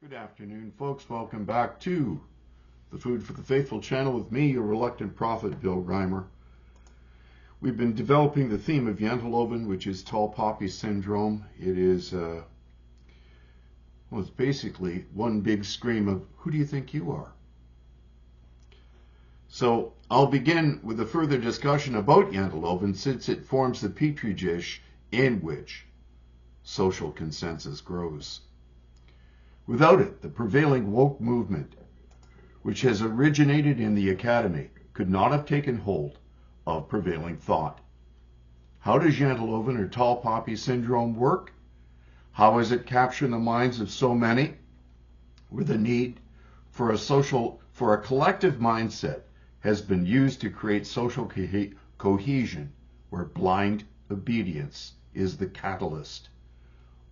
Good afternoon, folks. Welcome back to the Food for the Faithful channel with me, your reluctant prophet, Bill Reimer. We've been developing the theme of Janteloven, which is tall poppy syndrome. It is, it's basically one big scream of, who do you think you are? So I'll begin with a further discussion about Janteloven, since it forms the petri dish in which social consensus grows. Without it, the prevailing woke movement, which has originated in the academy, could not have taken hold of prevailing thought. How does Janteloven or tall poppy syndrome work? How has it captured the minds of so many? Where the need for a collective mindset has been used to create social cohesion, where blind obedience is the catalyst.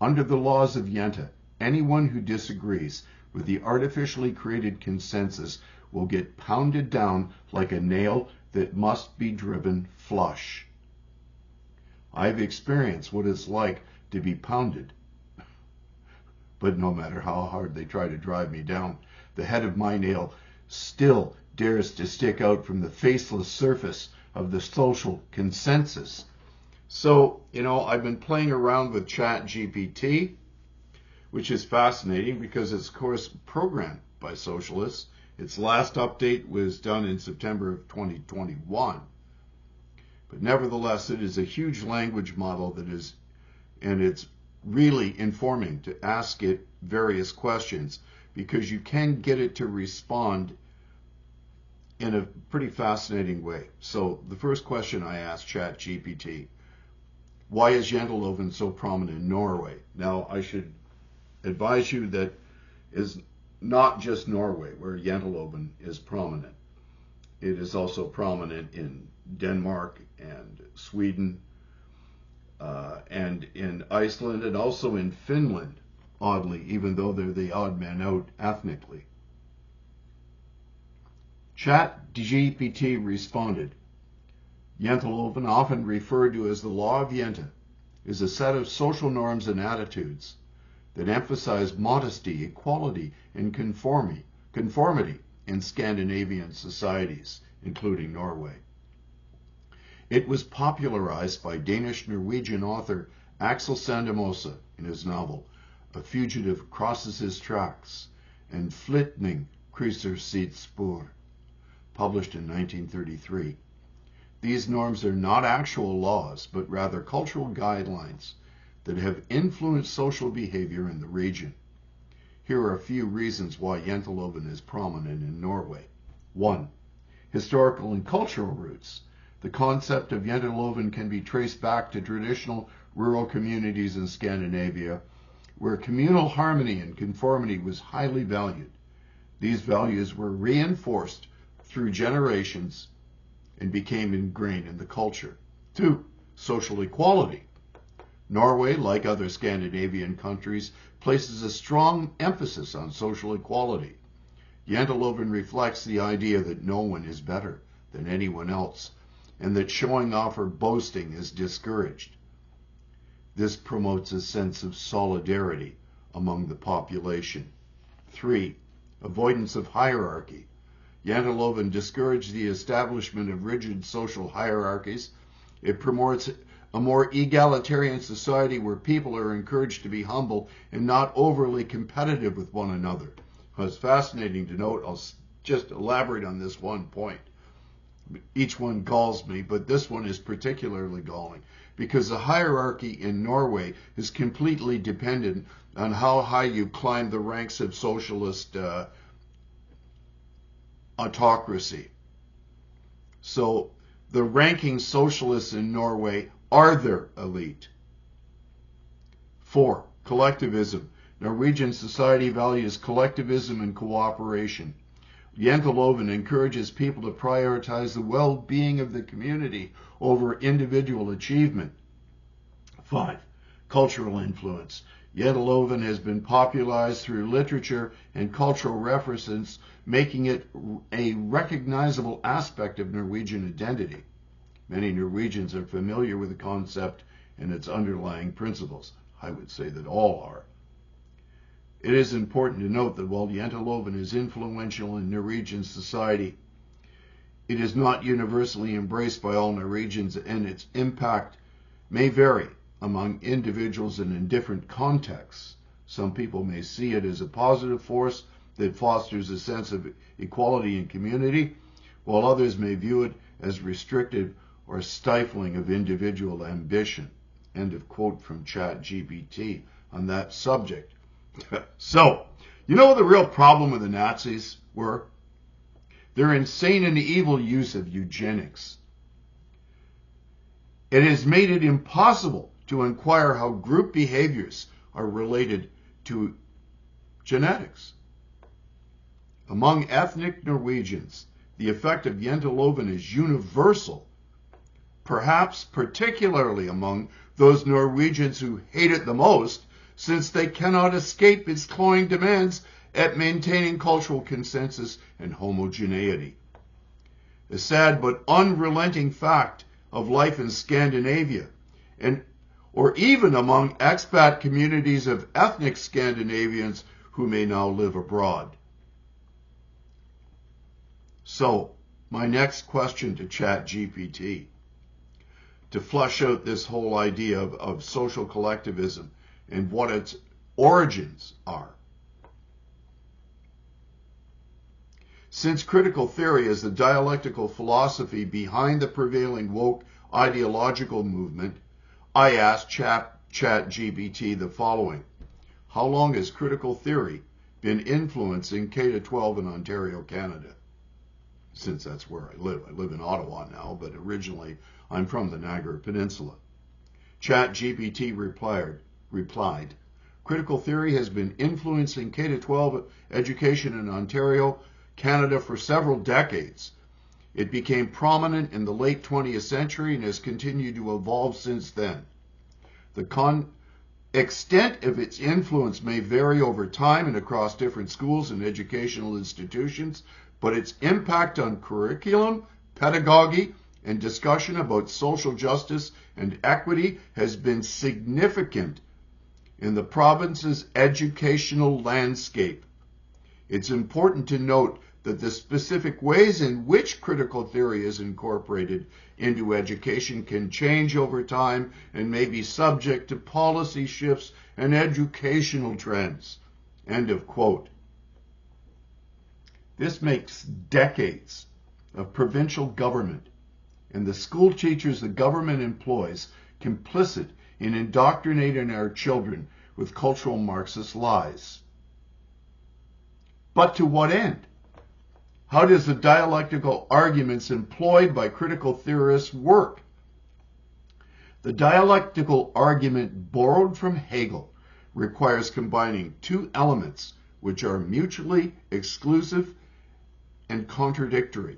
Under the laws of Yenta, anyone who disagrees with the artificially created consensus will get pounded down like a nail that must be driven flush. I've experienced what it's like to be pounded, but no matter how hard they try to drive me down, the head of my nail still dares to stick out from the faceless surface of the social consensus. So, I've been playing around with ChatGPT, which is fascinating because it's, of course, programmed by socialists. Its last update was done in September of 2021. But nevertheless, it is a huge language model and it's really informing to ask it various questions, because you can get it to respond in a pretty fascinating way. So the first question I asked ChatGPT, why is Janteloven so prominent in Norway? Now, I should advise you that is not just Norway where Janteloven is prominent. It is also prominent in Denmark and Sweden and in Iceland, and also in Finland, oddly, even though they're the odd man out ethnically. ChatGPT responded, Janteloven, often referred to as the law of Yenta, is a set of social norms and attitudes that emphasize modesty, equality, and conformity in Scandinavian societies, including Norway. It was popularized by Danish-Norwegian author Axel Sandemosa in his novel A Fugitive Crosses His Tracks and Flytning krydser sit spor, published in 1933. These norms are not actual laws, but rather cultural guidelines that have influenced social behavior in the region. Here are a few reasons why Janteloven is prominent in Norway. 1. Historical and cultural roots. The concept of Janteloven can be traced back to traditional rural communities in Scandinavia, where communal harmony and conformity was highly valued. These values were reinforced through generations and became ingrained in the culture. 2. Social equality. Norway, like other Scandinavian countries, places a strong emphasis on social equality. Janteloven reflects the idea that no one is better than anyone else, and that showing off or boasting is discouraged. This promotes a sense of solidarity among the population. 3. Avoidance of hierarchy. Janteloven discouraged the establishment of rigid social hierarchies. It promotes a more egalitarian society where people are encouraged to be humble and not overly competitive with one another. It's fascinating to note. I'll just elaborate on this one point. Each one galls me, but this one is particularly galling because the hierarchy in Norway is completely dependent on how high you climb the ranks of socialist autocracy. So the ranking socialists in Norway are their elite. 4. Collectivism. Norwegian society values collectivism and cooperation. Janteloven encourages people to prioritize the well-being of the community over individual achievement. 5. Cultural influence. Janteloven has been popularized through literature and cultural references, making it a recognizable aspect of Norwegian identity. Many Norwegians are familiar with the concept and its underlying principles. I would say that all are. It is important to note that while Jente is influential in Norwegian society, it is not universally embraced by all Norwegians, and its impact may vary among individuals and in different contexts. Some people may see it as a positive force that fosters a sense of equality and community, while others may view it as restrictive or stifling of individual ambition. End of quote from ChatGPT on that subject. So, you know what the real problem with the Nazis were? Their insane and evil use of eugenics. It has made it impossible to inquire how group behaviors are related to genetics. Among ethnic Norwegians, the effect of Jente is universal, perhaps particularly among those Norwegians who hate it the most, since they cannot escape its cloying demands at maintaining cultural consensus and homogeneity. A sad but unrelenting fact of life in Scandinavia, or even among expat communities of ethnic Scandinavians who may now live abroad. So, my next question to ChatGPT, to flesh out this whole idea of social collectivism and what its origins are. Since critical theory is the dialectical philosophy behind the prevailing woke ideological movement, I asked ChatGPT the following. How long has critical theory been influencing K-12 in Ontario, Canada? Since that's where I live. I live in Ottawa now, but originally I'm from the Niagara Peninsula. ChatGPT replied, critical theory has been influencing K-12 education in Ontario, Canada for several decades. It became prominent in the late 20th century and has continued to evolve since then. The extent of its influence may vary over time and across different schools and educational institutions, but its impact on curriculum, pedagogy, and discussion about social justice and equity has been significant in the province's educational landscape. It's important to note that the specific ways in which critical theory is incorporated into education can change over time and may be subject to policy shifts and educational trends. End of quote. This makes decades of provincial government and the school teachers the government employs complicit in indoctrinating our children with cultural Marxist lies. But to what end? How does the dialectical arguments employed by critical theorists work? The dialectical argument borrowed from Hegel requires combining two elements which are mutually exclusive and contradictory.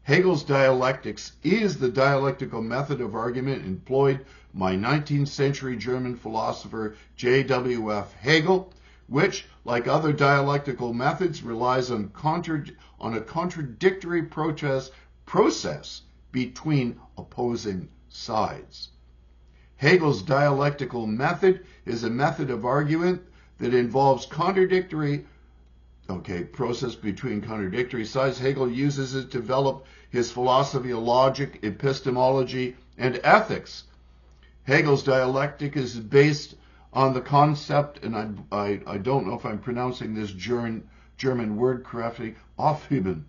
Hegel's dialectics is the dialectical method of argument employed by 19th century German philosopher J.W.F. Hegel, which, like other dialectical methods, relies on a contradictory process between opposing sides. Hegel's dialectical method is a method of argument that involves process between contradictory sides. Hegel uses it to develop his philosophy of logic, epistemology, and ethics. Hegel's dialectic is based on the concept, and I don't know if I'm pronouncing this German word correctly, Aufheben.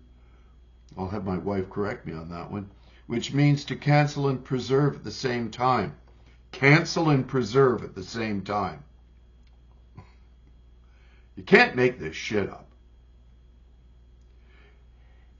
I'll have my wife correct me on that one, which means to cancel and preserve at the same time. Cancel and preserve at the same time. You can't make this shit up.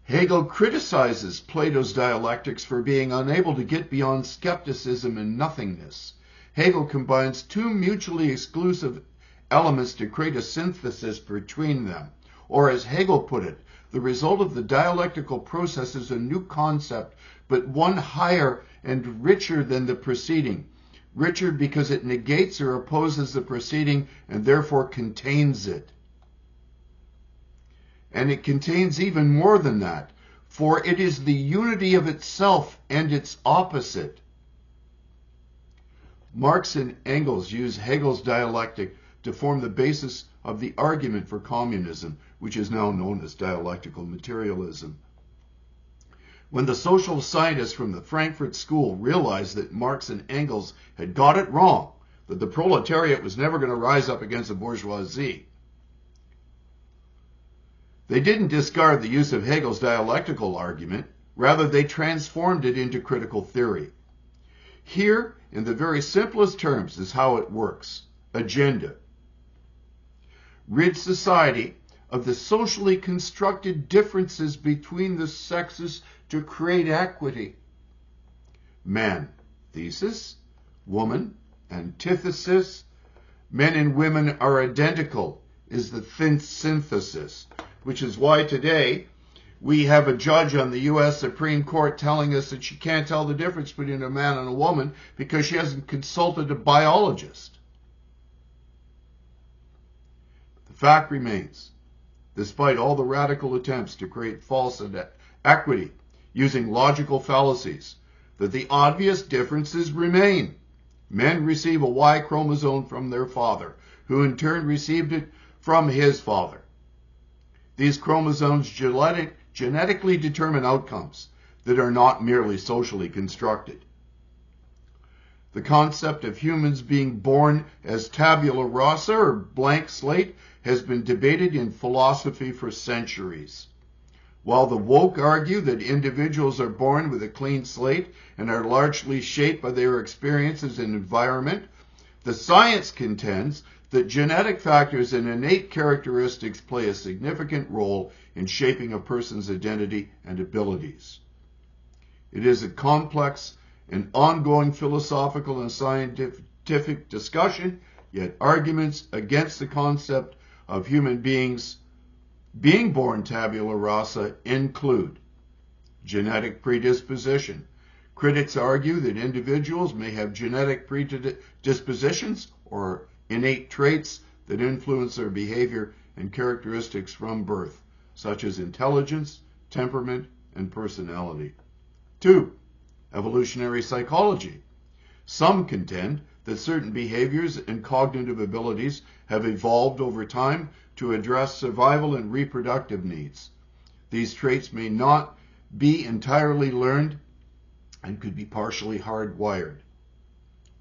Hegel criticizes Plato's dialectics for being unable to get beyond skepticism and nothingness. Hegel combines two mutually exclusive elements to create a synthesis between them. Or as Hegel put it, the result of the dialectical process is a new concept, but one higher and richer than the preceding. Richer because it negates or opposes the preceding and therefore contains it. And it contains even more than that, for it is the unity of itself and its opposite. Marx and Engels use Hegel's dialectic to form the basis of the argument for communism, which is now known as dialectical materialism. When the social scientists from the Frankfurt School realized that Marx and Engels had got it wrong, that the proletariat was never going to rise up against the bourgeoisie, they didn't discard the use of Hegel's dialectical argument. Rather, they transformed it into critical theory. Here, in the very simplest terms, is how it works. Agenda. Rid society of the socially constructed differences between the sexes to create equity. Man, thesis. Woman, antithesis. Men and women are identical is the synthesis, which is why today we have a judge on the U.S. Supreme Court telling us that she can't tell the difference between a man and a woman because she hasn't consulted a biologist. The fact remains, despite all the radical attempts to create false equity using logical fallacies, that the obvious differences remain. Men receive a Y chromosome from their father, who in turn received it from his father. These chromosomes genetically determine outcomes that are not merely socially constructed. The concept of humans being born as tabula rasa, or blank slate, has been debated in philosophy for centuries. While the woke argue that individuals are born with a clean slate and are largely shaped by their experiences and environment, the science contends that genetic factors and innate characteristics play a significant role in shaping a person's identity and abilities. It is a complex and ongoing philosophical and scientific discussion, yet arguments against the concept of human beings being born tabula rasa include genetic predisposition. Critics argue that individuals may have genetic predispositions or innate traits that influence their behavior and characteristics from birth, such as intelligence, temperament, and personality. 2. Evolutionary psychology. Some contend that certain behaviors and cognitive abilities have evolved over time to address survival and reproductive needs. These traits may not be entirely learned and could be partially hardwired.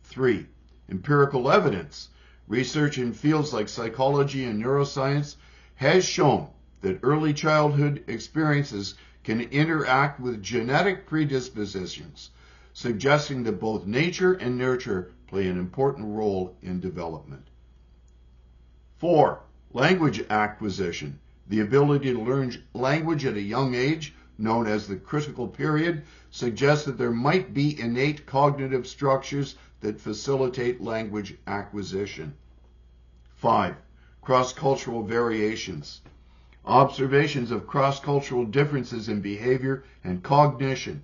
3. Empirical evidence. Research in fields like psychology and neuroscience has shown that early childhood experiences can interact with genetic predispositions, suggesting that both nature and nurture play an important role in development. 4. Language acquisition. The ability to learn language at a young age, known as the critical period, suggests that there might be innate cognitive structures that facilitate language acquisition. 5. Cross-cultural variations. Observations of cross-cultural differences in behavior and cognition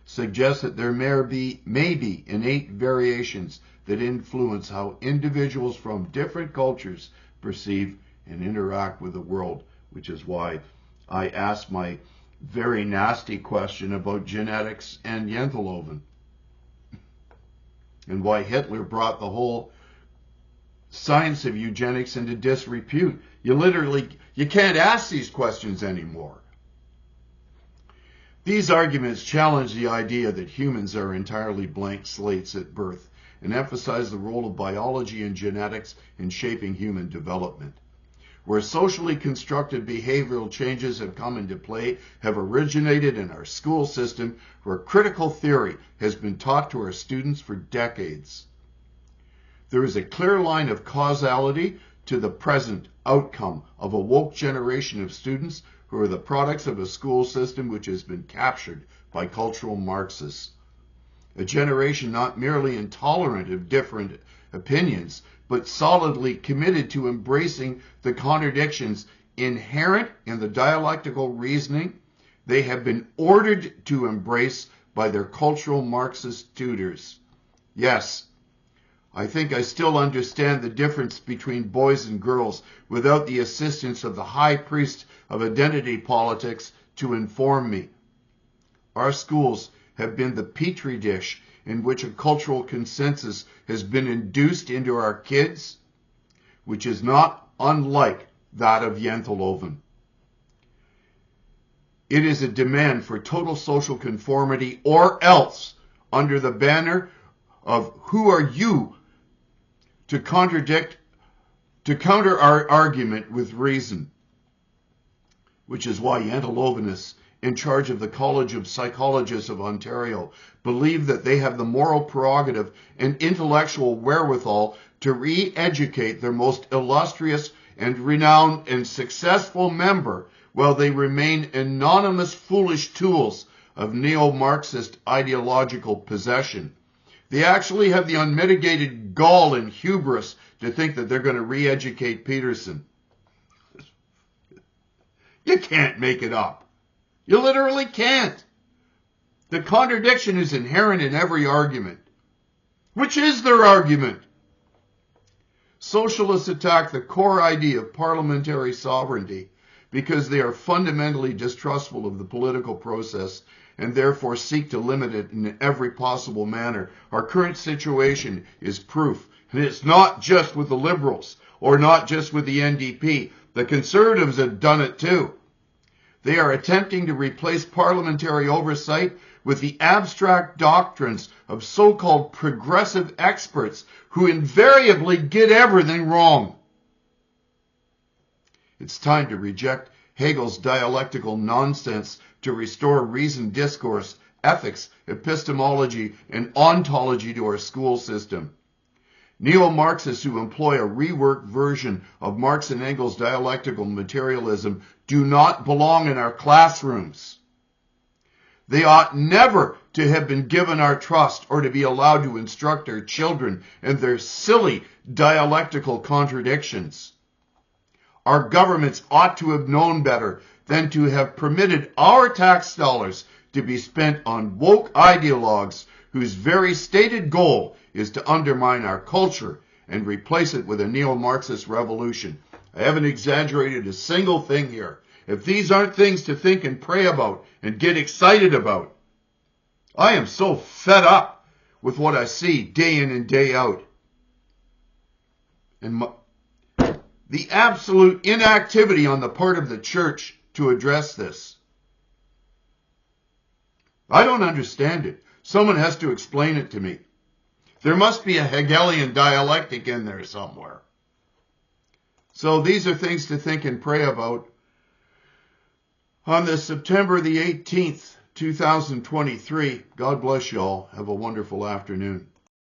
suggest that there may be innate variations that influence how individuals from different cultures perceive and interact with the world, which is why I asked my very nasty question about genetics and Jentloven, and why Hitler brought the whole science of eugenics into disrepute. You can't ask these questions anymore. These arguments challenge the idea that humans are entirely blank slates at birth and emphasize the role of biology and genetics in shaping human development. Where socially constructed behavioral changes have come into play have originated in our school system, where critical theory has been taught to our students for decades. There is a clear line of causality to the present outcome of a woke generation of students who are the products of a school system which has been captured by cultural Marxists. A generation not merely intolerant of different opinions, but solidly committed to embracing the contradictions inherent in the dialectical reasoning they have been ordered to embrace by their cultural Marxist tutors. Yes, I think I still understand the difference between boys and girls without the assistance of the high priest of identity politics to inform me. Our schools have been the petri dish in which a cultural consensus has been induced into our kids. which is not unlike that of Jentlehoven. It is a demand for total social conformity or else, under the banner of who are you to counter our argument with reason, which is why Jentlehovenists in charge of the College of Psychologists of Ontario believe that they have the moral prerogative and intellectual wherewithal to re-educate their most illustrious and renowned and successful member while they remain anonymous foolish tools of neo-Marxist ideological possession. They actually have the unmitigated gall and hubris to think that they're going to re-educate Peterson. You can't make it up. You literally can't. The contradiction is inherent in every argument. Which is their argument? Socialists attack the core idea of parliamentary sovereignty because they are fundamentally distrustful of the political process and therefore seek to limit it in every possible manner. Our current situation is proof. And it's not just with the Liberals or not just with the NDP. The Conservatives have done it too. They are attempting to replace parliamentary oversight with the abstract doctrines of so-called progressive experts who invariably get everything wrong. It's time to reject Hegel's dialectical nonsense to restore reasoned discourse, ethics, epistemology, and ontology to our school system. Neo-Marxists who employ a reworked version of Marx and Engels' dialectical materialism do not belong in our classrooms. They ought never to have been given our trust or to be allowed to instruct our children in their silly dialectical contradictions. Our governments ought to have known better than to have permitted our tax dollars to be spent on woke ideologues whose very stated goal is to undermine our culture and replace it with a neo-Marxist revolution. I haven't exaggerated a single thing here. If these aren't things to think and pray about and get excited about, I am so fed up with what I see day in and day out. And the absolute inactivity on the part of the church to address this. I don't understand it. Someone has to explain it to me. There must be a Hegelian dialectic in there somewhere. So these are things to think and pray about on this September the 18th, 2023. God bless you all. Have a wonderful afternoon.